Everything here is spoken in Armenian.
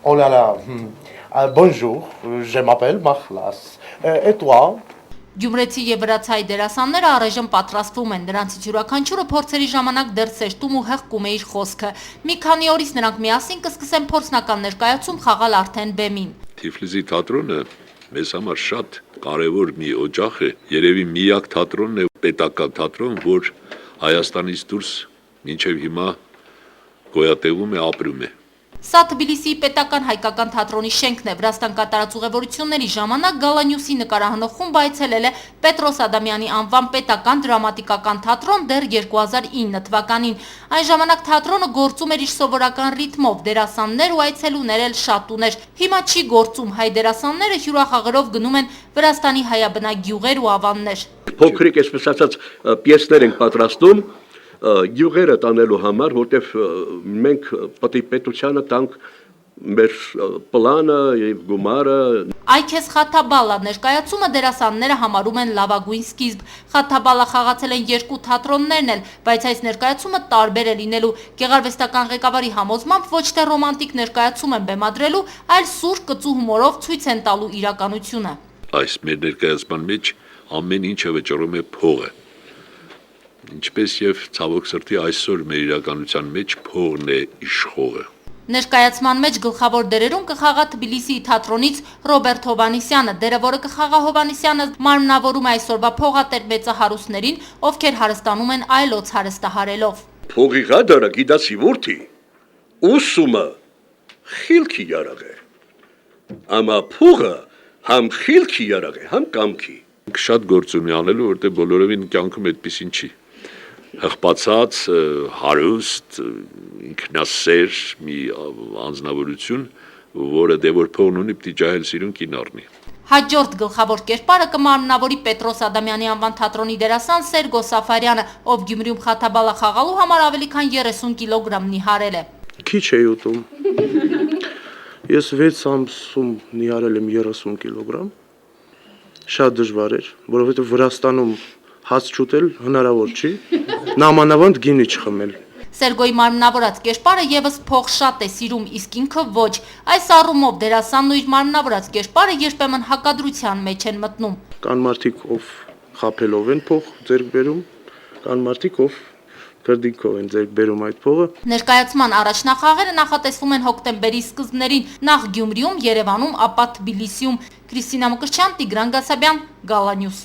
Oh là là, bonjour, je m'appelle Mahlas. Et toi? Գյումրեցի եւ վրացայի դերասանները առայժմ պատրաստվում են, նրանցից յուրաքանչյուրը փորձերի ժամանակ դեռ սեշտում ու հեղկում է իր խոսքը։ Մի քանի օրից նրանք միասին կսկսեն փորձնական ներկայացում խաղալ արդեն բեմին։ Թիֆլիսի թատրոնը մեզ համար շատ կարևոր մի օջախ է, երևի միակ թատրոնն է պետական թատրոն, որ Հայաստանից դուրս մինչև հիմա գոյատևում է, ապրում է։ Սա Թբիլիսիի պետական հայկական թատրոնի շենքն է, Վրաստան կատարած ուղևորությունների ժամանակ Գալանյուսի նկարահանող խումբը այցելել է Պետրոս Ադամյանի անվան պետական դրամատիկական թատրոն դեռ 2009 թվականին։ Այն ժամանակ թատրոնը գործում էր իր սովորական ռիթմով, դերասաններ ու այցելուներ էլ շատ ուներ։ Հիմա չի գործում, հայ դերասանները հյուրախաղերով գնում են Վրաստանի հայաբնակ գյուղեր ու ավաններ։ Փոքրիկ այսպես ասած պիեսներ ենք պատրաստում գյուղերը տանելու համար, որտեղ մենք պետք է պետությանը տանք մեր պլանը եւ գումարը։ Այ քեզ Խաթաբալա ներկայացումը դերասանները համարում են լավագույն սկիզբ։ Խաթաբալա խաղացել են 2 թատրոններն էլ, բայց այս ներկայացումը տարբեր է լինելու։ Գեղարվեստական ղեկավարի համոզմամբ ոչ թե ռոմանտիկ ներկայացում են բեմադրելու, այլ սուր կծու հումորով ցույց են տալու իրականությունը։ Այս մեր ներկայացման մեջ ամեն ինչը վճռում է փողը։ Ինչպես եւ ցավոք սրտի այսօր մեր իրականության մեջ փողն է իշխողը։ Ներկայացման մեջ գլխավոր դերերում կխաղա Թբիլիսիի թատրոնից Ռոբերտ Հովանիսյանը, դերը որը կխաղա Հովանիսյանը մարմնավորում է այսօրվա փողատեր մեծահարուստներին, ովքեր հարստանում են այլոց հարստահարելով։ Փողի գադարը գիտացի որթի ուսումը խիլքի яраг է։ Ամա փողը համ խիլքի яраг է, համ կամքի։ Շատ գործ ունի անելու, որտեղ բոլորովին կյանքում այդպեսին չի։ Հղպացած, հարուստ, ինքնասեր մի անձնավորություն, որը դե որ փողն ունի, պիտի ջահել սիրուն կին առնի։ Հաջորդ գլխավոր կերպարը կմարմնավորի Պետրոս Ադամյանի անվան թատրոնի դերասան Սերգո Սաֆարյանը, ով Գյումրիում Խաթաբալա խաղալու համար ավելի քան 30 կիլոգրամ նիհարել է։ Քիչ է ուտում։ Ես 6 ամսում նիհարել եմ 30 կիլոգրամ։ Շատ դժվար էր, որովհետև Վրաստանում հաց չուտել հնարավոր չի, նամանավանդ գինի չխմել։ Սերգոյի մարմնավորած կերպարը եւս փող շատ է սիրում, իսկ ինքը ոչ։ Այս առումով դերասանն ու իր մարմնավորած կերպարը երբեմն հակադրության մեջ են մտնում։ Կան մարդիկ, ով խաբելով են փող ձեռք բերում, կան մարդիկ, ով քրդիկով են ձեռք բերում այդ փողը։ Ներկայացման առաջնախաղերը նախատեսվում են հոկտեմբերի սկզբներին, նախ Գյումրիում, Երևանում, ապա Թբիլիսիում։ Կրիստինա Մկրտչյան, Տիգրան Գասաբյան, Գալանյուս։